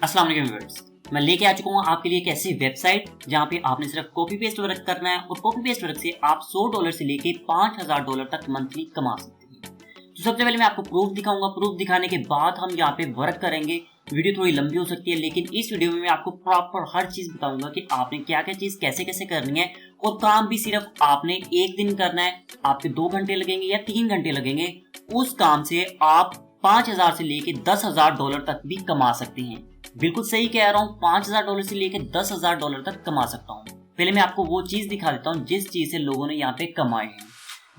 अस्सलाम वालेकुम व्यूअर्स, मैं लेके आ चुका हूँ आपके लिए एक ऐसी वेबसाइट जहाँ पे आपने सिर्फ कॉपी पेस्ट वर्क करना है और कॉपी पेस्ट वर्क से आप $100 से लेके $5000 तक मंथली कमा सकते हैं। तो सबसे पहले मैं आपको प्रूफ दिखाऊंगा। प्रूफ दिखाने के बाद हम यहाँ पे वर्क करेंगे। वीडियो थोड़ी लंबी हो सकती है, लेकिन इस वीडियो में मैं आपको प्रॉपर हर चीज बताऊंगा कि आपने क्या क्या चीज कैसे कैसे करनी है और काम भी सिर्फ आपने एक दिन करना है। आपके 2 घंटे लगेंगे या 3 घंटे लगेंगे, उस काम से आप 5000 से लेके $10,000 तक भी कमा सकते हैं। बिल्कुल सही कह रहा हूँ, $5000 से लेके $10,000 तक कमा सकता हूँ। पहले मैं आपको वो चीज दिखा देता हूँ जिस चीज से लोगों ने यहाँ पे कमाए हैं।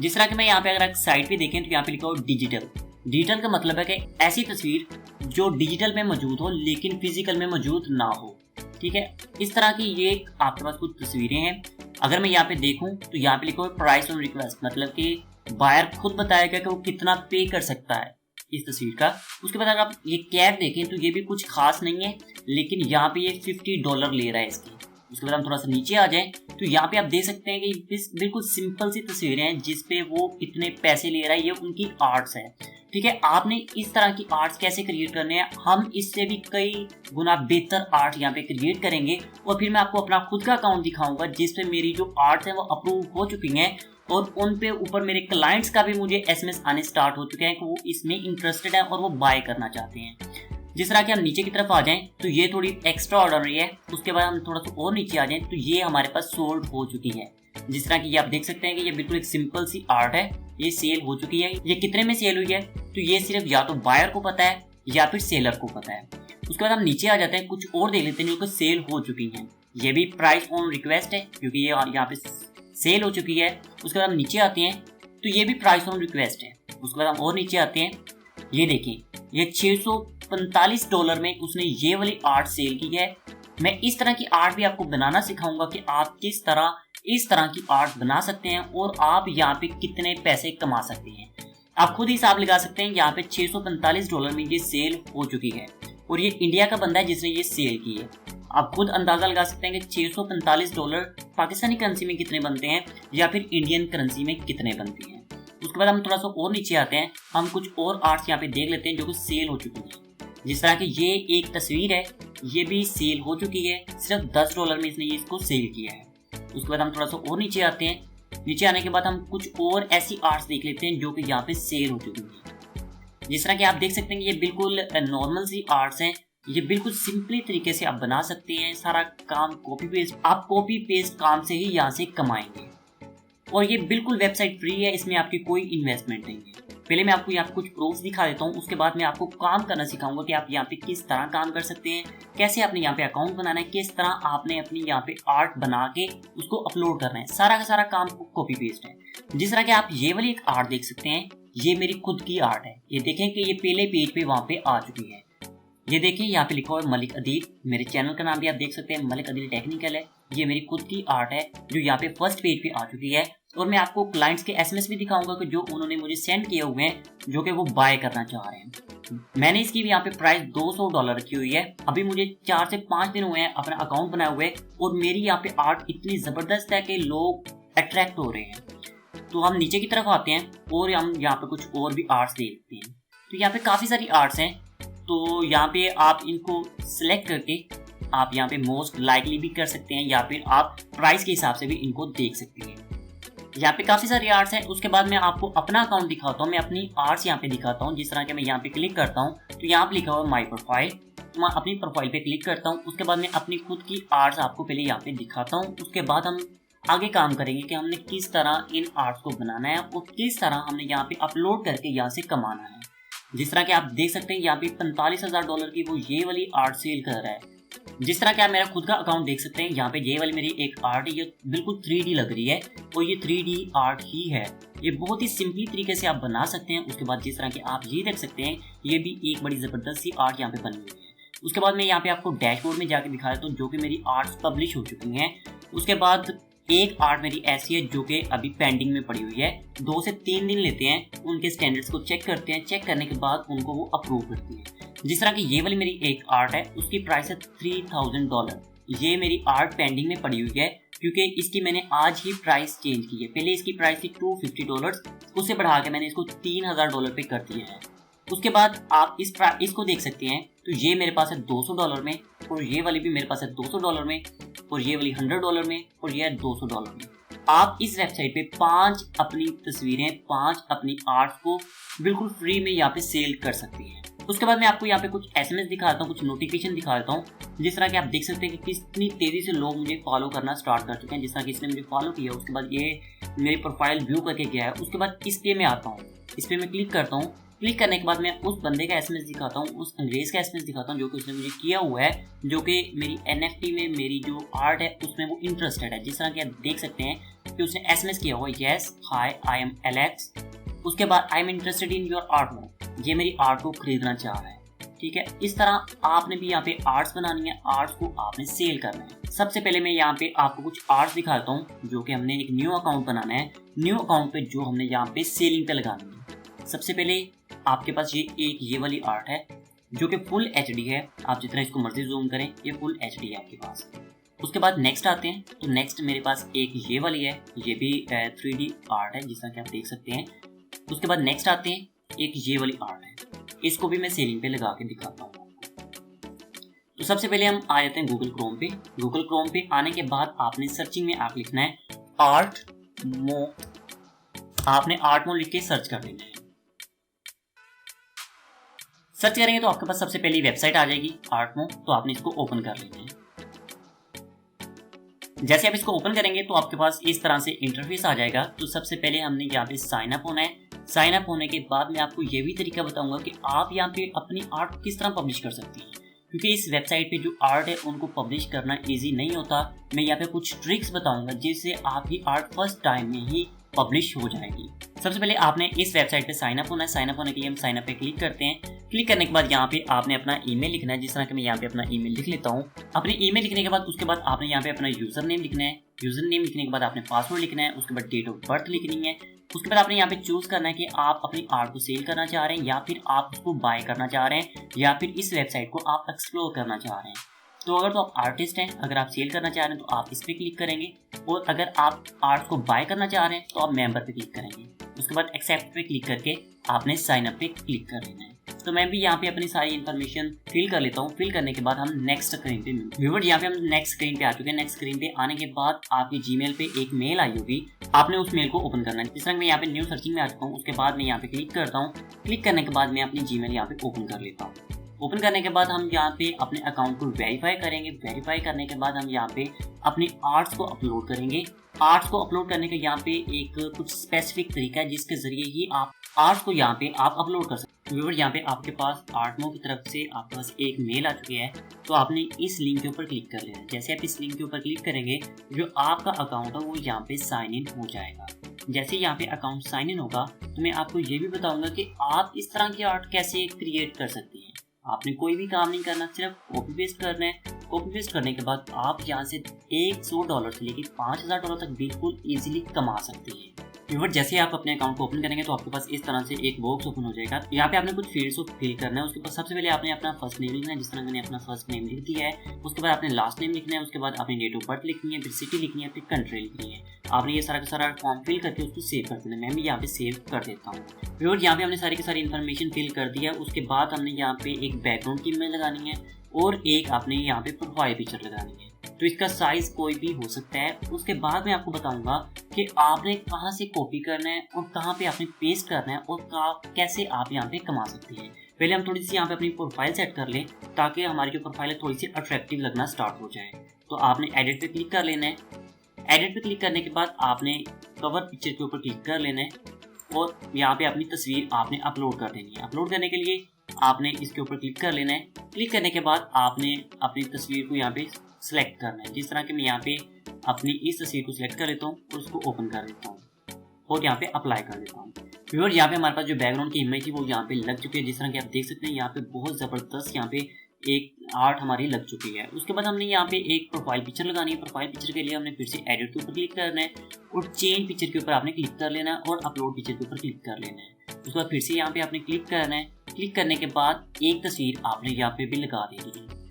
जिस तरह कि मैं यहाँ पे अगर साइट पे देखें तो यहाँ पे लिखा हो डिजिटल। डिजिटल का मतलब है कि ऐसी तस्वीर जो डिजिटल में मौजूद हो लेकिन फिजिकल में मौजूद ना हो। ठीक है, इस तरह की ये आपके पास कुछ तस्वीरें हैं। अगर मैं यहाँ पे देखूं तो यहाँ पे लिखा हो प्राइस ऑन रिक्वेस्ट, मतलब कि बायर खुद बताएगा कि वो कितना पे कर सकता है इस तस्वीर का। उसके बाद अगर आप ये कैट देखें तो ये भी कुछ खास नहीं है, लेकिन यहाँ पे ये $50 ले रहा है इसकी। उसके बाद हम थोड़ा सा नीचे आ जाएं तो यहाँ पे आप देख सकते हैं कि बिल्कुल सिंपल सी तस्वीरें हैं जिसपे वो कितने पैसे ले रहा है। ये उनकी आर्ट्स है। ठीक है, आपने इस तरह की आर्ट्स कैसे क्रिएट करने हैं, हम इससे भी कई गुना बेहतर आर्ट यहाँ पे क्रिएट करेंगे और फिर मैं आपको अपना खुद का अकाउंट दिखाऊंगा जिसपे मेरी जो आर्ट्स है वो अप्रूव हो चुकी हैं और उन पे ऊपर मेरे क्लाइंट्स का भी मुझे SMS आने स्टार्ट हो चुके हैं कि वो इसमें इंटरेस्टेड है और वो बाय करना चाहते हैं। जिस तरह कि हम नीचे की तरफ आ जाएं तो ये थोड़ी एक्स्ट्रा ऑर्डनरी है। उसके बाद हम थोड़ा सा और नीचे आ जाएं तो ये हमारे पास सोल्ड हो चुकी है। जिस तरह की ये आप देख सकते हैं कि ये बिल्कुल एक सिंपल सी आर्ट है, ये सेल हो चुकी है। ये कितने में सेल हुई है तो ये सिर्फ या तो बायर को पता है या फिर सेलर को पता है। उसके बाद हम नीचे आ जाते हैं, कुछ और देख लेते हैं जो कि सेल हो चुकी है। ये भी प्राइस ऑन रिक्वेस्ट है क्योंकि ये यहाँ पे सेल हो चुकी है। उसके बाद हम नीचे आते हैं तो ये भी प्राइस ऑन रिक्वेस्ट है। उसके बाद हम और नीचे आते हैं, ये देखिए ये $645 में उसने ये वाली आर्ट सेल की है। मैं इस तरह की आर्ट भी आपको बनाना सिखाऊंगा कि आप किस तरह इस तरह की आर्ट बना सकते हैं और आप यहाँ पे कितने पैसे कमा सकते हैं। आप खुद हिसाब लगा सकते हैं। यहाँ पे $645 में ये सेल हो चुकी है और ये इंडिया का बंदा है जिसने ये सेल की है। आप खुद अंदाजा लगा सकते हैं कि $645 पाकिस्तानी करेंसी में कितने बनते हैं या फिर इंडियन करेंसी में कितने बनते हैं। उसके बाद हम थोड़ा सा और नीचे आते हैं, हम कुछ और आर्ट्स यहाँ पे देख लेते हैं जो कि सेल हो चुकी है। जिस तरह की ये एक तस्वीर है, ये भी सेल हो चुकी है। सिर्फ $10 में इसने इसको सेल किया है। उसके बाद हम थोड़ा सा और नीचे आते हैं। नीचे आने के बाद हम कुछ और ऐसी आर्ट्स देख लेते हैं जो कि यहाँ पे सेल हो चुकी है। जिस तरह की आप देख सकते हैं ये बिल्कुल नॉर्मल सी आर्ट्स हैं। ये बिल्कुल सिंपली तरीके से आप बना सकते हैं। सारा काम कॉपी पेस्ट, आप कॉपी पेस्ट काम से ही यहाँ से कमाएंगे और ये बिल्कुल वेबसाइट फ्री है, इसमें आपकी कोई इन्वेस्टमेंट नहीं है। पहले मैं आपको यहाँ कुछ प्रूफ दिखा देता हूँ, उसके बाद मैं आपको काम करना सिखाऊंगा कि आप यहाँ पे किस तरह काम कर सकते हैं, कैसे आपने यहाँ पे अकाउंट बनाना है, किस तरह आपने अपनी यहाँ पे आर्ट बना के उसको अपलोड करना है। सारा का सारा काम कॉपी पेस्ट है। जिस तरह के आप ये वाली एक आर्ट देख सकते हैं, ये मेरी खुद की आर्ट है। ये देखें कि ये पहले पेज पे वहाँ पे आ चुकी है। ये देखिए यहाँ पे लिखा हुआ है मलिक अदील। मेरे चैनल का नाम भी आप देख सकते हैं, मलिक अदील टेक्निकल है। ये मेरी खुद की आर्ट है जो यहाँ पे फर्स्ट पेज पे आ चुकी है और मैं आपको क्लाइंट्स के SMS भी दिखाऊंगा कि जो उन्होंने मुझे सेंड किए हुए हैं जो कि वो बाय करना चाह रहे हैं। मैंने इसकी भी यहाँ पे प्राइस $200 रखी हुई है। अभी मुझे 4 से 5 दिन हुए हैं अपना अकाउंट बनाए हुए और मेरी यहाँ पे आर्ट इतनी जबरदस्त है कि लोग अट्रैक्ट हो रहे हैं। तो हम नीचे की तरफ आते हैं और हम यहाँ पे कुछ और भी आर्ट्स देखते हैं। तो यहाँ पे काफी सारी आर्ट्स हैं, तो यहाँ पे आप इनको सिलेक्ट करके आप यहाँ पे मोस्ट लाइकली भी कर सकते हैं या फिर आप प्राइस के हिसाब से भी इनको देख सकते हैं। यहाँ पे काफी सारी आर्ट्स हैं। उसके बाद मैं आपको अपना अकाउंट दिखाता हूँ, मैं अपनी आर्ट्स यहाँ पे दिखाता हूँ। जिस तरह के मैं यहाँ पे क्लिक करता हूँ तो यहाँ पे लिखा हुआ माई प्रोफाइल, तो मैं अपनी प्रोफाइल पे क्लिक करता हूँ। उसके बाद मैं अपनी खुद की आर्ट्स आपको पहले यहाँ पे दिखाता हूँ। उसके बाद हम आगे काम करेंगे कि हमने किस तरह इन आर्ट्स को बनाना है और किस तरह हमने यहाँ पे अपलोड करके यहाँ से कमाना है। जिस तरह के आप देख सकते हैं यहाँ पे $45,000 की वो ये वाली आर्ट सेल कर रहा है। जिस तरह के आप मेरा खुद का अकाउंट देख सकते हैं, यहाँ पे ये वाली मेरी एक आर्ट है, ये बिल्कुल 3D लग रही है और ये 3D आर्ट ही है। ये बहुत ही सिंपली तरीके से आप बना सकते हैं। उसके बाद जिस तरह के आप ये देख सकते हैं, ये भी एक बड़ी जबरदस्त सी आर्ट यहाँ पे बनी हुई है। उसके बाद मैं यहाँ पे आपको डैशबोर्ड में जाके दिखा देता हूँ जो कि मेरी आर्ट्स पब्लिश हो चुकी हैं। उसके बाद एक आर्ट मेरी ऐसी है जो कि अभी पेंडिंग में पड़ी हुई है। 2 से 3 दिन लेते हैं, उनके स्टैंडर्ड्स को चेक करते हैं। चेक करने के बाद उनको वो अप्रूव करती है। जिस तरह की ये वाली मेरी एक आर्ट है, उसकी प्राइस है $3000। ये मेरी आर्ट पेंडिंग में पड़ी हुई है क्योंकि इसकी मैंने आज ही प्राइस चेंज की है। पहले इसकी प्राइस थी $250, उससे बढ़ा के मैंने इसको $3000 पे कर दिया है। उसके बाद आप इसको देख सकते हैं तो ये मेरे पास है $200 में, और ये वाली भी मेरे पास है $200 में, और ये वाली $100 में, और ये है $200 में। आप इस वेबसाइट पे 5 अपनी तस्वीरें, 5 अपनी आर्ट को बिल्कुल फ्री में यहाँ पे सेल कर सकते हैं। उसके बाद मैं आपको यहाँ पे कुछ SMS दिखाता हूँ, कुछ नोटिफिकेशन दिखाता हूँ, जिस तरह कि आप देख सकते हैं कि कितनी तेजी से लोग मुझे फॉलो करना स्टार्ट कर चुके हैं। जिस तरह कि इसने मुझे फॉलो किया, उसके बाद ये मेरी प्रोफाइल व्यू करके गया है। उसके बाद इस पे मैं आता हूँ, इस पे मैं क्लिक करता हूँ। क्लिक करने के बाद मैं उस बंदे का SMS दिखाता हूँ, उस अंग्रेज का SMS दिखाता हूँ जो कि उसने मुझे किया हुआ है, जो कि मेरी NFT में मेरी जो आर्ट है उसमें वो इंटरेस्टेड है। जिस तरह कि आप देख सकते हैं कि उसने SMS किया हुआ है, yes hi I am Alex. उसके बाद I am interested in your art work, ये मेरी आर्ट को खरीदना चाह रहा है। ठीक है, इस तरह आपने भी यहाँ पे आर्ट्स बनानी है, आर्ट्स को आपने सेल करना है। सबसे पहले मैं यहाँ पे आपको कुछ आर्ट्स दिखाता हूँ जो कि हमने एक न्यू अकाउंट बनाना है। न्यू अकाउंट पे जो हमने यहाँ पे सेलिंग पे लगानी है। सबसे पहले आपके पास ये वाली आर्ट है जो कि फुल HD है। आप जितना इसको मर्जी जूम करें, ये फुल HD है आपके पास। उसके बाद नेक्स्ट आते हैं, तो नेक्स्ट मेरे पास एक ये वाली है, ये भी 3D आर्ट है जिस तरह कि आप देख सकते हैं। उसके बाद नेक्स्ट आते हैं, एक ये वाली आर्ट है, इसको भी मैं सेलिंग पे लगा के दिखाता हूँ। तो सबसे पहले हम आ जाते हैं गूगल क्रोम पे। गूगल क्रोम पे आने के बाद आपने सर्चिंग में आप लिखना है आर्टमो। आपने आर्टमो लिख के सर्च कर देना है। सर्च करेंगे तो आपके पास सबसे पहली वेबसाइट आ जाएगी आर्टमो, तो आपने इसको ओपन कर लेना है। जैसे आप इसको ओपन करेंगे तो आपके पास इस तरह से इंटरफेस आ जाएगा। तो सबसे पहले हमने यहाँ पे साइन अप होना है। साइन अप होने के बाद मैं आपको ये भी तरीका बताऊंगा कि आप यहाँ पे अपनी आर्ट को किस तरह पब्लिश कर सकती हैं, क्योंकि इस वेबसाइट पे जो आर्ट है उनको पब्लिश करना इजी नहीं होता। मैं यहाँ पे कुछ ट्रिक्स बताऊंगा जिससे आपकी आर्ट फर्स्ट टाइम में ही पब्लिश हो जाएगी। सबसे पहले आपने इस वेबसाइट पे साइन अप होना है। साइन अप होने के लिए हम साइन अप पे क्लिक करते हैं। क्लिक करने के बाद यहाँ पे आपने अपना ईमेल लिखना है। जिस तरह कि मैं यहाँ पे अपना ईमेल लिख लेता हूँ। अपने ईमेल लिखने के बाद उसके बाद आपने यहाँ पे अपना यूजर नेम लिखना है। यूजर नेम लिखने के बाद आपने पासवर्ड लिखना है। उसके बाद डेट ऑफ बर्थ लिखनी है। उसके बाद आपने यहाँ पे चूज करना है कि आप अपनी आर्ट को सेल करना चाह रहे हैं या फिर आप उसको बाय करना चाह रहे हैं या फिर इस वेबसाइट को आप एक्सप्लोर करना चाह रहे हैं। तो अगर तो आप आर्टिस्ट हैं, अगर आप सेल करना चाह रहे हैं तो आप इस पे क्लिक करेंगे, और अगर आप आर्ट को बाय करना चाह रहे हैं तो आप मेंबर पे क्लिक करेंगे। उसके बाद एक्सेप्ट पे क्लिक करके आपने साइन अप पे क्लिक कर लेना है। तो मैं भी यहाँ पे अपनी सारी इन्फॉर्मेशन फिल कर लेता हूँ। फिल करने के बाद हम नेक्स्ट स्क्रीन पे मिलते हैं। व्यूअर्स, यहाँ पे हम नेक्स्ट स्क्रीन पे आ चुके हैं। नेक्स्ट स्क्रीन पे आने के बाद आपकी जीमेल पे एक मेल आई होगी, आपने उस मेल को ओपन करना है। जिस तरह मैं यहाँ पे न्यू सर्चिंग में आ चुका हूँ। उसके बाद मैं यहाँ पे क्लिक करता हूँ। क्लिक करने के बाद मैं अपनी जीमेल यहाँ पे ओपन कर लेता हूँ। ओपन करने के बाद हम यहाँ पे अपने अकाउंट को वेरीफाई करेंगे। वेरीफाई करने के बाद हम यहाँ पे अपनी आर्ट्स को अपलोड करेंगे। आर्ट्स को अपलोड करने का यहाँ पे एक कुछ स्पेसिफिक तरीका है जिसके जरिए ही आप आर्ट्स को यहाँ पे आप अपलोड कर सकते हैं। व्यूअर्स, यहाँ पे आपके पास आर्टमो की तरफ से आपके पास एक मेल आ चुकी है, तो आपने इस लिंक के ऊपर क्लिक कर लेना है। जैसे आप इस लिंक के ऊपर क्लिक करेंगे, जो आपका अकाउंट है वो यहाँ पे साइन इन हो जाएगा। जैसे यहाँ पे अकाउंट साइन इन होगा तो मैं आपको ये भी बताऊंगा कि आप इस तरह की आर्ट कैसे क्रिएट कर सकती हैं। आपने कोई भी काम नहीं करना, सिर्फ कॉपी पेस्ट करना है। कॉपी पेस्ट करने के बाद आप यहाँ से $100 से लेकर $5000 तक बिल्कुल इजीली कमा सकती हैं। व्यूअर, जैसे आप अपने अकाउंट को ओपन करेंगे तो आपके पास इस तरह से एक बॉक्स ओपन हो जाएगा। यहाँ पे आपने कुछ फील्ड्स को फिल करना है। उसके बाद सबसे पहले आपने अपना फर्स्ट नेम लिखना है। जिस तरह मैंने अपना फर्स्ट नेम लिख दिया है। उसके बाद आपने लास्ट नेम लिखना है। उसके बाद आपने डेट ऑफ बर्थ लिखनी है, फिर सिटी लिखनी है, फिर कंट्री लिखनी है। आपने ये सारा का सारा फॉर्म फिल करके उसको सेव कर देना है। मैं भी यहाँ पे सेव कर देता हूँ। व्यूअर, यहाँ पे हमने सारी की सारी इन्फॉर्मेशन फिल कर दिया। उसके बाद हमने यहाँ पे एक बैकग्राउंड की इमेज लगानी है और एक आपने यहाँ पे प्रोफाइल पिक्चर लगानी है। तो इसका साइज कोई भी हो सकता है। उसके बाद मैं आपको बताऊंगा कि आपने कहाँ से कॉपी करना है और कहाँ पे आपने पेस्ट करना है और कैसे आप यहाँ पे कमा सकते हैं। पहले हम थोड़ी सी यहाँ पे अपनी प्रोफाइल सेट कर लें ताकि हमारी जो प्रोफाइल है थोड़ी सी अट्रैक्टिव लगना स्टार्ट हो जाए। तो आपने एडिट पे क्लिक कर लेना है। एडिट पे क्लिक करने के बाद आपने कवर पिक्चर के ऊपर क्लिक कर लेना है और यहाँ पे अपनी तस्वीर आपने अपलोड कर देनी है। अपलोड करने के लिए आपने इसके ऊपर क्लिक कर लेना है। क्लिक करने के बाद आपने अपनी तस्वीर को यहाँ पे सेलेक्ट करना है। जिस तरह कि मैं यहाँ पे अपनी इस तस्वीर को सिलेक्ट कर लेता हूँ और उसको ओपन कर लेता हूँ और यहाँ पे अप्लाई कर देता हूँ। व्यूअर, यहाँ पे हमारे पास जो बैकग्राउंड की इमेज थी वो यहाँ पे लग चुकी है। जिस तरह कि आप देख सकते हैं यहाँ पे बहुत ज़बरदस्त यहाँ पे एक आर्ट हमारी लग चुकी है। उसके बाद हमने यहाँ पे एक प्रोफाइल पिक्चर लगानी है। प्रोफाइल पिक्चर के लिए हमने फिर से एडिट के ऊपर क्लिक करना है और चेंज पिक्चर के ऊपर आपने क्लिक कर लेना है और अपलोड पिक्चर के ऊपर क्लिक कर लेना है। उसके बाद फिर से यहाँ पे आपने क्लिक करना है। क्लिक करने के बाद एक तस्वीर आपने यहाँ पे भी लगा देनी है।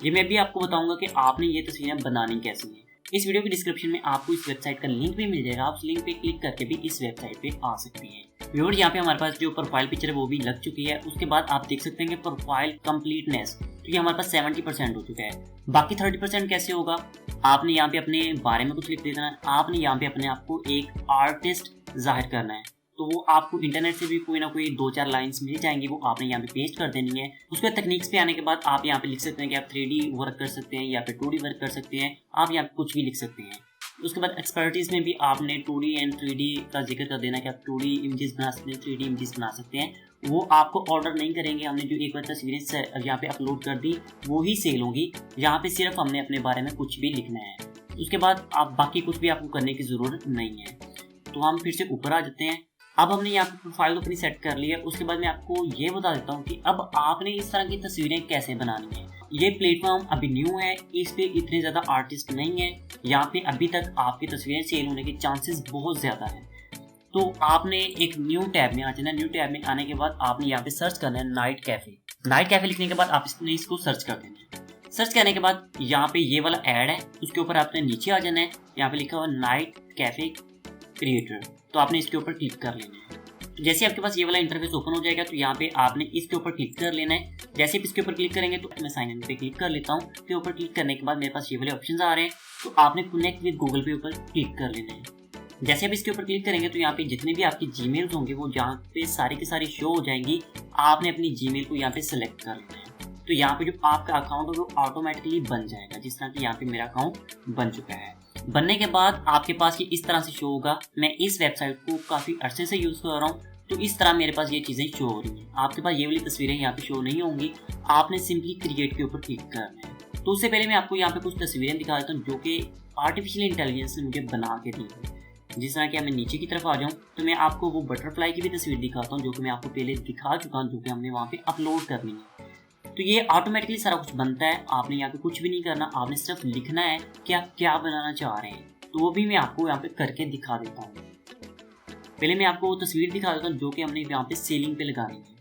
ये मैं भी आपको बताऊंगा कि आपने ये तस्वीरें बनानी कैसे हैं। इस वीडियो के डिस्क्रिप्शन में आपको इस वेबसाइट का लिंक भी मिल जाएगा। आप उस लिंक पे क्लिक करके भी इस वेबसाइट पे आ सकती हैं। व्यूअर्स यहाँ पे हमारे पास जो प्रोफाइल पिक्चर है वो भी लग चुकी है। उसके बाद आप देख सकते हैं कि प्रोफाइल कंप्लीटनेस, तो ये हमारे पास 70% हो चुका है। बाकी 30% कैसे होगा, आपने यहाँ पे अपने बारे में कुछ लिख देना है, आपने यहाँ पे अपने आप को एक आर्टिस्ट जाहिर करना है, तो वो आपको इंटरनेट से भी कोई ना कोई 2-4 लाइंस मिल जाएंगी, वो आपने यहाँ पे पेस्ट कर देनी है। उसके बाद तकनीक्स पे आने के बाद आप यहाँ पे लिख सकते हैं कि आप 3D वर्क कर सकते हैं या फिर 2D वर्क कर सकते हैं, आप यहाँ पे कुछ भी लिख सकते हैं। उसके बाद एक्सपर्टीज में भी आपने 2D एंड 3D का जिक्र कर देना कि आप 2D इमेजेस बना सकते हैं, 3D इमेजेस बना सकते हैं। वो आपको ऑर्डर नहीं करेंगे, हमने जो एक बार तस्वीरें यहाँ पे अपलोड कर दी वो ही सेल होंगी। यहाँ पे सिर्फ हमने अपने बारे में कुछ भी लिखना है। उसके बाद आप बाकी कुछ भी आपको करने की ज़रूरत नहीं है। तो हम फिर से ऊपर आ जाते हैं। अब हमने यहाँ पे प्रोफाइल अपनी सेट कर ली है। उसके बाद मैं आपको ये बता देता हूँ कि अब आपने इस तरह की तस्वीरें कैसे बनानी है। ये प्लेटफॉर्म अभी न्यू है, इस पे इतने ज़्यादा आर्टिस्ट नहीं है, यहाँ पे अभी तक आपकी तस्वीरें सेल होने के चांसेस बहुत ज़्यादा हैं। तो आपने एक न्यू टैब में आ जाना। न्यू टैब में आने के बाद आपने यहाँ पे सर्च करना है नाइट कैफ़े। नाइट कैफ़े लिखने के बाद आप इसको सर्च कर देना है। सर्च करने के बाद यहाँ पे ये वाला ऐड है, उसके ऊपर आपने नीचे आ जाना है। यहाँ पे लिखा हुआ नाइट कैफ़े क्रिएटर, तो आपने इसके ऊपर क्लिक कर लेना है। तो जैसे आपके पास ये वाला इंटरफेस ओपन हो जाएगा तो यहाँ पे आपने इसके ऊपर क्लिक कर लेना है। जैसे आप इसके ऊपर क्लिक करेंगे तो मैं साइन इन पे क्लिक कर लेता हूँ। इसके ऊपर क्लिक करने के बाद मेरे पास ये वाले ऑप्शंस आ रहे हैं, तो आपने कनेक्ट विद गूगल पे ऊपर क्लिक कर लेना है। जैसे आप इसके ऊपर क्लिक करेंगे तो यहाँ पे जितने भी आपकी जीमेल्स होंगे वो जहाँ पे सारी की सारी शो हो जाएंगी। आपने अपनी जीमेल को यहाँ पे सिलेक्ट कर लेना है। तो यहाँ पे जो आपका अकाउंट है वो ऑटोमेटिकली बन जाएगा, जिस तरह की यहाँ पे मेरा अकाउंट बन चुका है। बनने के बाद आपके पास ये इस तरह से शो होगा। मैं इस वेबसाइट को काफ़ी अरसे से यूज़ कर रहा हूँ, तो इस तरह मेरे पास ये चीज़ें शो हो रही हैं। आपके पास ये वाली तस्वीरें यहाँ पे शो नहीं होंगी, आपने सिंपली क्रिएट के ऊपर क्लिक करना है। तो उससे पहले मैं आपको यहाँ पे कुछ तस्वीरें दिखा देता हूँ जो कि आर्टिफिशियल इंटेलिजेंस ने मुझे बना के दी है। जिस तरह कि मैं नीचे की तरफ आ जाऊँ तो मैं आपको वो बटरफ्लाई की भी तस्वीर दिखाता हूँ जो कि मैं आपको पहले दिखा चुका हूँ, जो कि हमने वहाँ पे अपलोड करनी है। तो ये ऑटोमेटिकली सारा कुछ बनता है, आपने यहाँ पे कुछ भी नहीं करना, आपने सिर्फ लिखना है कि आप क्या बनाना चाह रहे हैं। तो वो भी मैं आपको यहाँ पे करके दिखा देता हूँ। पहले मैं आपको वो तस्वीर दिखा देता हूँ जो कि हमने यहाँ पे सेलिंग पे लगानी है।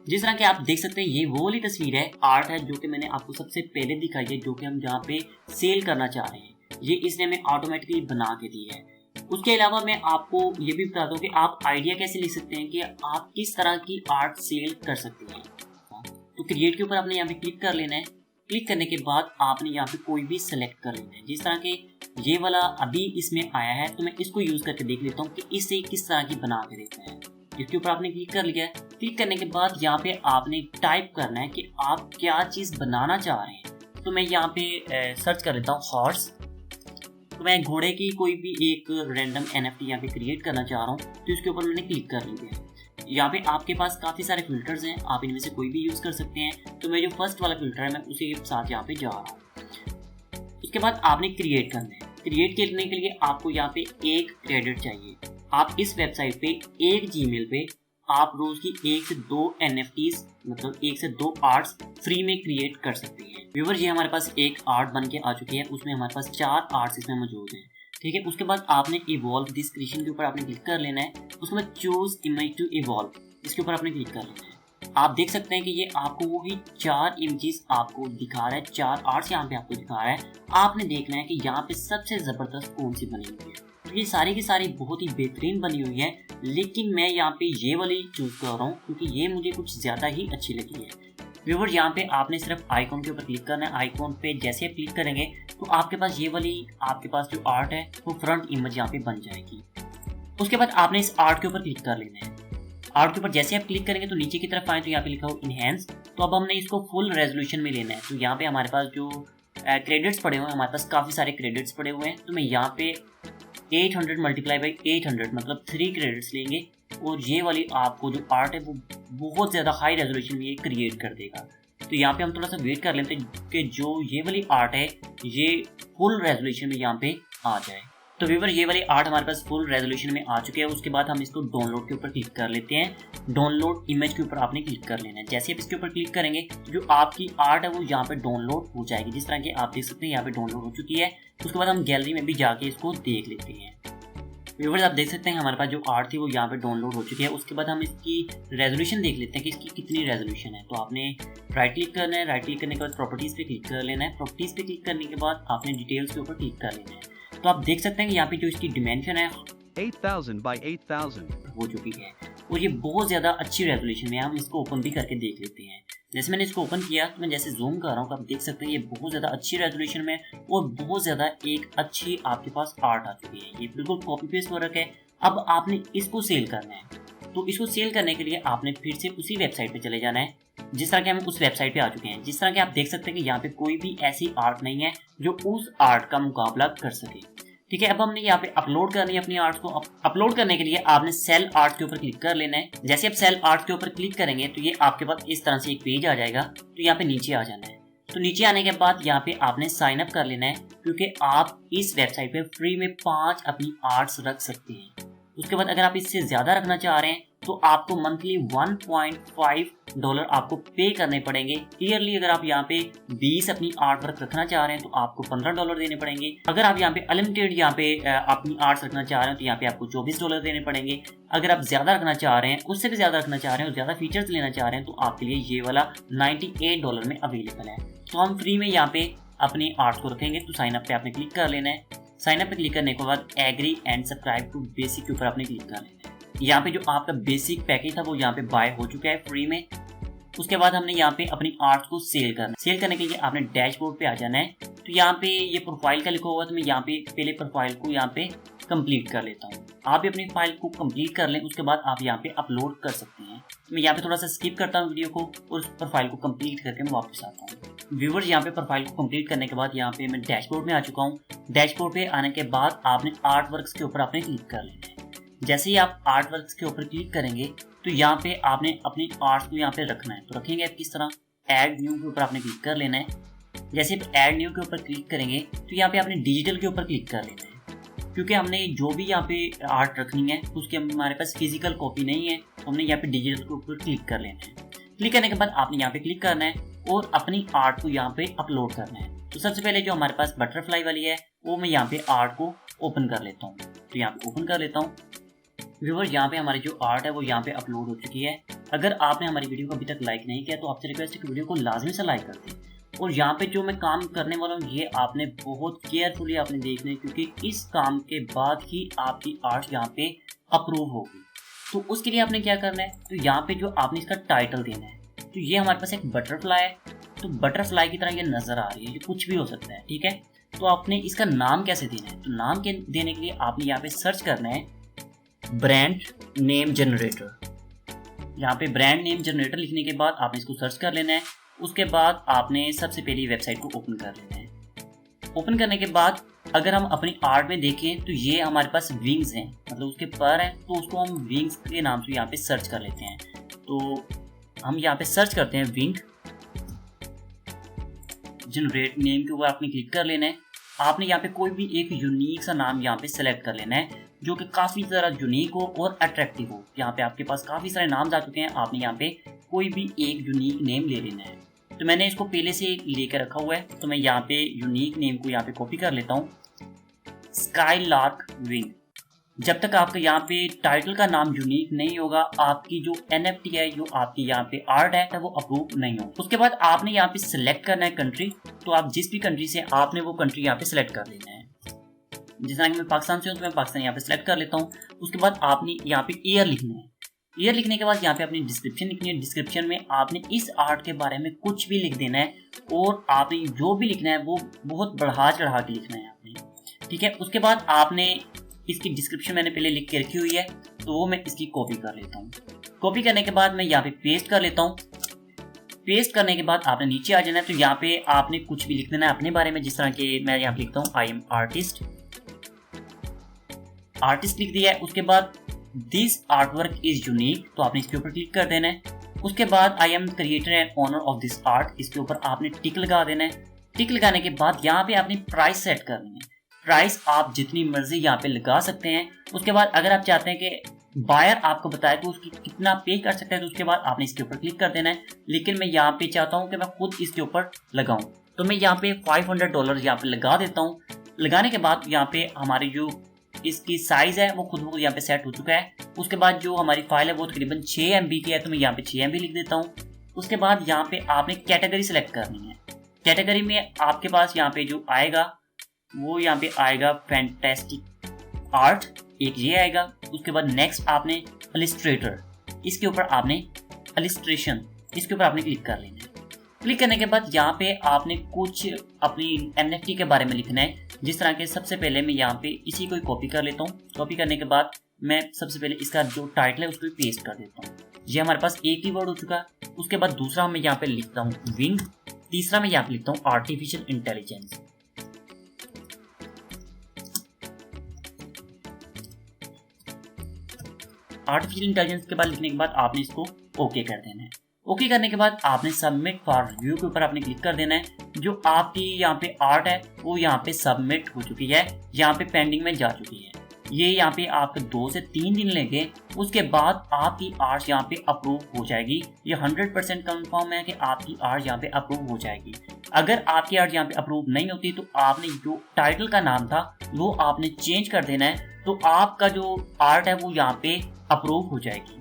जिस तरह के आप देख सकते हैं ये वो वाली तस्वीर है, आर्ट है, जो कि मैंने आपको सबसे पहले दिखाई है, जो कि हम जहाँ पे सेल करना चाह रहे हैं। ये इसने हमें ऑटोमेटिकली बना के दी है। उसके अलावा मैं आपको ये भी बताता हूँ कि आप आइडिया कैसे लिख सकते हैं कि आप किस तरह की आर्ट सेल कर सकते हैं। तो क्रिएट के ऊपर आपने यहाँ पे क्लिक कर लेना है। क्लिक करने के बाद आपने यहाँ पे कोई भी सिलेक्ट कर लेना है। जिस तरह के ये वाला अभी इसमें आया है तो मैं इसको यूज़ करके देख लेता हूँ कि इससे किस तरह की बना के देते हैं। इसके ऊपर आपने क्लिक कर लिया है। क्लिक करने के बाद यहाँ पे आपने टाइप करना है कि आप क्या चीज़ बनाना चाह रहे हैं। तो मैं यहाँ पे सर्च कर लेता हूँ हॉर्स। तो मैं घोड़े की कोई भी एक रैंडम NFT यहाँ पे क्रिएट करना चाह रहा हूँ, तो इसके ऊपर मैंने क्लिक कर लिया है। यहाँ पे आपके पास काफ़ी सारे फिल्टर्स हैं, आप इनमें से कोई भी यूज़ कर सकते हैं। तो मैं जो फर्स्ट वाला फिल्टर है मैं उसी के साथ यहाँ पे जा रहा हूँ। उसके बाद आपने क्रिएट करना है। क्रिएट करने के लिए आपको यहाँ पे एक क्रेडिट चाहिए। आप इस वेबसाइट पे एक जीमेल पे आप रोज की 1 से 2 NFTs मतलब 1 से 2 आर्ट्स फ्री में क्रिएट कर सकते हैं। व्यूअर ये हमारे पास एक आर्ट बन के आ चुकी है, उसमें हमारे पास 4 आर्ट्स इसमें मौजूद हैं। ठीक है, उसके बाद आपने इवॉल्व दिस क्रिएशन के ऊपर आपने क्लिक कर लेना है। उसके बाद चूज इमेज टू इवॉल्व, इसके ऊपर आपने क्लिक कर लेना है। आप देख सकते हैं कि ये आपको वही 4 इमेजेस आपको दिखा रहा है, 4 आर्ट्स यहाँ पे आपको दिखा रहा है। आपने देखना है कि यहाँ पे सबसे ज़बरदस्त कौन सी बनी हुई है। ये सारी की सारी बहुत ही बेहतरीन बनी हुई है, लेकिन मैं यहाँ पे ये वाली चूज़ कर रहा हूँ क्योंकि ये मुझे कुछ ज़्यादा ही अच्छी लगी है। व्यूअर यहाँ पे आपने सिर्फ आइकॉन के ऊपर क्लिक करना है। आइकॉन पे जैसे आप क्लिक करेंगे तो आपके पास ये वाली आपके पास जो आर्ट है वो फ्रंट इमेज यहाँ पे बन जाएगी। उसके बाद आपने इस आर्ट के ऊपर क्लिक कर लेना है। आर्ट के ऊपर जैसे आप क्लिक करेंगे तो नीचे की तरफ आए तो यहाँ पे लिखा हो इनहेंस। तो अब हमने इसको फुल रेजोल्यूशन में लेना है। तो यहाँ पे हमारे पास जो क्रेडिट्स पड़े हुए हैं, हमारे पास काफ़ी सारे क्रेडिट्स पड़े हुए हैं। तो मैं यहाँ पे 800 मल्टीप्लाई बाई 800 मतलब 3 क्रेडिट्स लेंगे और ये वाली आपको जो आर्ट है वो बहुत ज़्यादा हाई रेजोल्यूशन में ये क्रिएट कर देगा। तो यहाँ पे हम थोड़ा सा वेट कर लेते हैं कि जो ये वाली आर्ट है ये फुल रेजोल्यूशन में यहाँ पे आ जाए। तो व्यूअर ये वाली आर्ट हमारे पास फुल रेजोल्यूशन में आ चुके हैं। उसके बाद हम इसको डाउनलोड के ऊपर क्लिक कर लेते हैं। डाउनलोड इमेज के ऊपर आपने क्लिक कर लेना है। जैसे आप इसके ऊपर क्लिक करेंगे जो आपकी आर्ट है वो यहाँ पे डाउनलोड हो जाएगी। जिस तरह की आप देख सकते हैं यहाँ पे डाउनलोड हो चुकी है। उसके बाद हम गैलरी में भी जाके इसको देख लेते हैं। व्यूअर्स आप देख सकते हैं हमारे पास जो आर्ट थी वो यहाँ पे डाउनलोड हो चुकी है। उसके बाद हम इसकी रेजोल्यूशन देख लेते हैं कि इसकी कितनी रेजोल्यूशन है। तो आपने राइट क्लिक करना है। राइट क्लिक करने के बाद प्रॉपर्टीज़ पे क्लिक कर लेना है। प्रॉपर्टीज़ पे क्लिक करने के बाद आपने डिटेल्स के ऊपर क्लिक कर लेना है। तो आप देख सकते हैं कि यहाँ पे जो इसकी डिमेंशन है 8000 by 8000 हो चुकी है और ये बहुत ज़्यादा अच्छी रेजोल्यूशन में। हम इसको ओपन भी करके देख लेते हैं। जैसे मैंने इसको ओपन किया तो मैं जैसे जूम कर रहा हूँ तो आप देख सकते हैं ये बहुत ज़्यादा अच्छी रेजोल्यूशन में और बहुत ज़्यादा एक अच्छी आपके पास आर्ट आ चुकी है। ये बिल्कुल कॉपी पेस्ट वर्क है। अब आपने इसको सेल करना है, तो इसको सेल करने के लिए आपने फिर से उसी वेबसाइट पे चले जाना है जिस तरह के हम उस वेबसाइट पे आ चुके हैं। जिस तरह के आप देख सकते हैं कि यहाँ पे कोई भी ऐसी आर्ट नहीं है जो उस आर्ट का मुकाबला कर सके। ठीक है, अब हमने यहाँ पे अपलोड करनी है अपनी आर्ट को। अपलोड करने के लिए आपने सेल आर्ट के ऊपर क्लिक कर लेना है। जैसे आप सेल आर्ट के ऊपर क्लिक करेंगे तो ये आपके पास इस तरह से एक पेज आ जाएगा। तो यहाँ पे नीचे आ जाना है। तो नीचे आने के बाद यहाँ पे आपने साइन अप कर लेना है, क्योंकि आप इस वेबसाइट पे फ्री में 5 अपनी आर्ट्स रख सकते हैं। उसके बाद अगर आप इससे ज्यादा रखना चाह रहे हैं तो आपको मंथली $1.5 आपको पे करने पड़ेंगे। ईयरली अगर आप यहाँ पे 20 अपनी आर्ट वर्क रखना चाह रहे हैं तो आपको $15 देने पड़ेंगे। अगर आप यहाँ पे अनलिमिटेड यहाँ पे अपनी आर्ट्स रखना चाह रहे हैं तो यहाँ पे आपको $24 देने पड़ेंगे। अगर आप ज्यादा रखना चाह रहे हैं, उससे भी ज्यादा रखना चाह रहे हैं और ज्यादा फीचर्स लेना चाह रहे हैं तो आपके लिए ये वाला $98 में अवेलेबल है। तो हम फ्री में यहाँ पे अपनी आर्ट्स को रखेंगे। तो साइन अप पे आपने क्लिक कर लेना है। साइन अप पे क्लिक करने के बाद agree and subscribe to basic के ऊपर आपने क्लिक कर लेना है। यहाँ पे जो आपका बेसिक पैकेज था वो यहाँ पे बाय हो चुका है फ्री में। उसके बाद हमने यहाँ पे अपनी आर्ट्स को सेल करना है। सेल करने के लिए आपने डैशबोर्ड पे आ जाना है। तो यहाँ पे ये प्रोफाइल का लिखा हुआ, तो मैं यहाँ पे पहले प्रोफाइल को यहाँ पे कंप्लीट कर लेता हूँ। आप भी अपनी फाइल को कंप्लीट कर लें, उसके बाद आप यहाँ पे अपलोड कर सकते हैं। मैं यहाँ पे थोड़ा सा स्किप करता हूँ वीडियो को और उस प्रोफाइल को कंप्लीट करके मैं वापस आता हूँ। व्यूवर्स, यहाँ पे प्रोफाइल को कंप्लीट करने के बाद यहाँ पे मैं डैशबोर्ड में आ चुका हूँ। डैशबोर्ड पे आने के बाद आपने आर्ट वर्क्स के ऊपर आपने क्लिक कर लेना है। जैसे ही आप आर्ट वर्क्स के ऊपर क्लिक करेंगे तो यहाँ पे आपने अपनी आर्ट्स को यहाँ पे रखना है। तो रखेंगे आप किस तरह, ऐड न्यू के ऊपर आपने क्लिक कर लेना है। जैसे आप ऐड न्यू के ऊपर क्लिक करेंगे तो यहाँ पे आपने डिजिटल के ऊपर क्लिक कर लेना है, क्योंकि हमने जो भी यहाँ पे आर्ट रखनी है उसकी हमारे पास फिजिकल कॉपी नहीं है, तो हमने यहाँ पे डिजिटल के ऊपर क्लिक कर लेना है। क्लिक करने के बाद आपने यहाँ पे क्लिक करना है और अपनी आर्ट को यहाँ पे अपलोड करना है। तो सबसे पहले जो हमारे पास बटरफ्लाई वाली है वो मैं यहाँ पे आर्ट को ओपन कर लेता हूँ। तो यहाँ पे ओपन कर लेता हूँ। व्यूअर्स, यहाँ पे हमारी जो आर्ट है वो यहाँ पे अपलोड हो चुकी है। अगर आपने हमारी वीडियो को अभी तक लाइक नहीं किया तो आपसे रिक्वेस्ट है कि वीडियो को लाजमी से लाइक कर दें। और यहाँ पे जो मैं काम करने वाला हूँ ये आपने बहुत केयरफुली आपने देखना है, क्योंकि इस काम के बाद ही आपकी आर्ट यहाँ पे अप्रूव होगी। तो उसके लिए आपने क्या करना है, तो यहाँ पे जो आपने इसका टाइटल देना है। तो ये हमारे पास एक बटरफ्लाई है, तो बटरफ्लाई की तरह ये नजर आ रही है, ये कुछ भी हो सकता है। ठीक है, तो आपने इसका नाम कैसे देना है, तो नाम के देने के लिए आपने यहाँ पे सर्च करना है ब्रांड नेम जनरेटर। यहाँ पे ब्रांड नेम जनरेटर लिखने के बाद आपने इसको सर्च कर लेना है। उसके बाद आपने सबसे पहली वेबसाइट को ओपन कर लेना है। ओपन करने के बाद अगर हम अपनी आर्ट में देखें तो ये हमारे पास विंग्स हैं, मतलब उसके पर हैं, तो उसको हम विंग्स के नाम से यहाँ पे सर्च कर लेते हैं। तो हम यहाँ पे सर्च करते हैं विंग जनरेट नेम के ऊपर आपने क्लिक कर लेना है। आपने यहाँ पे कोई भी एक यूनिक सा नाम यहाँ पे सेलेक्ट कर लेना है जो कि काफ़ी ज़्यादा यूनिक हो और अट्रैक्टिव हो। यहाँ पे आपके पास काफ़ी सारे नाम आ चुके हैं, आपने यहाँ पे कोई भी एक यूनिक नेम ले लेना है। तो मैंने इसको पहले से लेकर रखा हुआ है, तो मैं यहाँ पे यूनिक नेम को यहाँ पे कॉपी कर लेता हूँ, स्काई लार्क विंग। जब तक आपका यहाँ पे टाइटल का नाम यूनिक नहीं होगा, आपकी जो NFT है, जो आपकी यहाँ पे आर्ट है वो अप्रूव नहीं हो। उसके बाद आपने यहाँ पे सिलेक्ट करना है कंट्री। तो आप जिस भी कंट्री से आपने वो कंट्री यहाँ पे सिलेक्ट कर लेना है। जिस तरह कि मैं पाकिस्तान से हूँ तो मैं पाकिस्तान यहाँ पे सिलेक्ट कर लेता हूँ। उसके बाद आपने यहाँ पे ईयर लिखना है। ईयर लिखने के बाद यहाँ पे अपनी डिस्क्रिप्शन लिखनी है। डिस्क्रिप्शन में आपने इस आर्ट के बारे में कुछ भी लिख देना है और आपने जो भी लिखना है वो बहुत बढ़ा चढ़ा के लिखना है आपने। ठीक है, उसके बाद आपने इसकी डिस्क्रिप्शन मैंने पहले लिख के रखी हुई है, तो वो मैं इसकी कॉपी कर लेता हूँ। कॉपी करने के बाद मैं यहाँ पे पेस्ट कर लेता हूँ। पेस्ट करने के बाद आपने नीचे आ जाना है। तो यहाँ पे आपने कुछ भी लिख देना है अपने बारे में, जिस तरह के मैं यहाँ पे लिखता हूँ आई एम आर्टिस्ट लिख दिया है। उसके बाद this art work is unique, तो आपने इसके ऊपर क्लिक कर देना है। उसके बाद I am creator and owner of this art, इसके ऊपर आपने टिक लगा देना है। टिक लगाने के बाद यहाँ पे आपने प्राइस सेट करनी है। प्राइस आप जितनी मर्जी यहाँ पे लगा सकते हैं। उसके बाद अगर आप चाहते हैं कि बायर आपको बताए तो उसकी कितना पे कर सकता है, तो उसके बाद आपने इसके ऊपर क्लिक कर देना है। लेकिन मैं यहाँ पे चाहता हूँ कि मैं खुद इसके ऊपर लगाऊं, तो मैं यहाँ पे $500 यहाँ पे लगा देता हूँ। लगाने के बाद यहाँ पे हमारी जो इसकी साइज है वो खुद यहाँ पे सेट हो चुका है। उसके बाद जो हमारी फाइल है वो तकरीबन 6 MB की है, तो मैं यहाँ पे 6 MB लिख देता हूँ। उसके बाद यहाँ पे आपने कैटेगरी सेलेक्ट करनी है। कैटेगरी में आपके पास यहाँ पे जो आएगा वो यहाँ पे आएगा फैंटास्टिक आर्ट, एक ये आएगा। उसके बाद नेक्स्ट आपने इलस्ट्रेटर, इसके ऊपर आपने इलस्ट्रेशन, इसके ऊपर आपने क्लिक कर लेना है। क्लिक करने के बाद यहाँ पे आपने कुछ अपनी NFT के बारे में लिखना है। जिस तरह के सबसे पहले मैं यहाँ पे इसी को कॉपी कर लेता हूँ। कॉपी करने के बाद मैं सबसे पहले इसका जो टाइटल है उसको पेस्ट कर देता हूँ। ये हमारे पास एक ही वर्ड हो चुका है। उसके बाद दूसरा मैं यहाँ पे लिखता हूँ विंग, तीसरा मैं यहाँ पे लिखता हूँ आर्टिफिशियल इंटेलिजेंस। आर्टिफिशियल इंटेलिजेंस के बाद लिखने के बाद आपने इसको ओके कर देना है। ओके करने के बाद आपने सबमिट फॉर रिव्यू के ऊपर आपने क्लिक कर देना है। जो आपकी यहाँ पे आर्ट है वो यहाँ पे सबमिट हो चुकी है, यहाँ पे पेंडिंग में जा चुकी है। ये यहाँ पे आपके 2 से 3 दिन लेंगे। उसके बाद आपकी आर्ट यहाँ पे अप्रूव हो जाएगी। ये 100% कंफर्म है कि आपकी आर्ट यहाँ पे अप्रूव हो जाएगी। अगर आपकी आर्ट यहाँ पे अप्रूव नहीं होती तो आपने जो टाइटल का नाम था वो आपने चेंज कर देना है, तो आपका जो आर्ट है वो यहाँ पे अप्रूव हो जाएगी।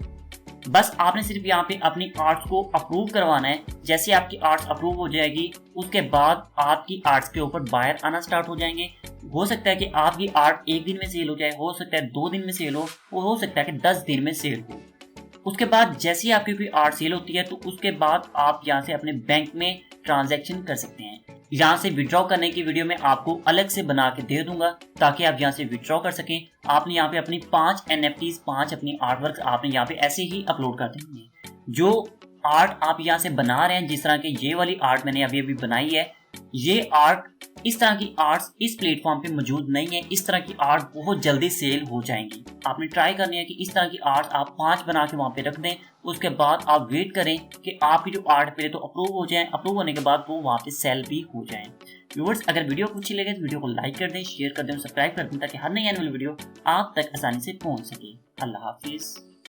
बस आपने सिर्फ यहाँ पे अपनी आर्ट्स को अप्रूव करवाना है। जैसे आपकी आर्ट्स अप्रूव हो जाएगी उसके बाद आपकी आर्ट्स के ऊपर बायर आना स्टार्ट हो जाएंगे। हो सकता है कि आपकी आर्ट 1 दिन में सेल हो जाए, हो सकता है 2 दिन में सेल हो सकता है कि 10 दिन में सेल हो। उसके बाद जैसे ही आपकी कोई आर्ट सेल होती है तो उसके बाद आप यहाँ से अपने बैंक में ट्रांजैक्शन कर सकते हैं। यहाँ से विड्रॉ करने की वीडियो मैं आपको अलग से बना के दे दूंगा ताकि आप यहाँ से विड्रॉ कर सकें। आपने यहाँ पे अपनी 5 NFTs, 5 अपनी आर्ट वर्क आपने यहाँ पे ऐसे ही अपलोड कर देंगे। जो आर्ट आप यहाँ से बना रहे हैं, जिस तरह की ये वाली आर्ट मैंने अभी बनाई है, ये आर्ट, इस तरह की आर्ट्स इस प्लेटफॉर्म पे मौजूद नहीं है। इस तरह की आर्ट बहुत जल्दी सेल हो जाएंगी। आपने ट्राई करनी है कि इस तरह की आर्ट आप 5 बना के वहाँ पे रख दें। उसके बाद आप वेट करें कि आपकी जो आर्ट पहले तो अप्रूव हो जाए, अप्रूव होने के बाद वो वहाँ पे सेल भी हो जाए। व्यूअर्स, अगर वीडियो को अच्छी लगे तो वीडियो को लाइक कर दें, शेयर कर दें और सब्सक्राइब कर दें ताकि हर नई आने वाली वीडियो आप तक आसानी से पहुँच सके। अल्लाह हाफिज़।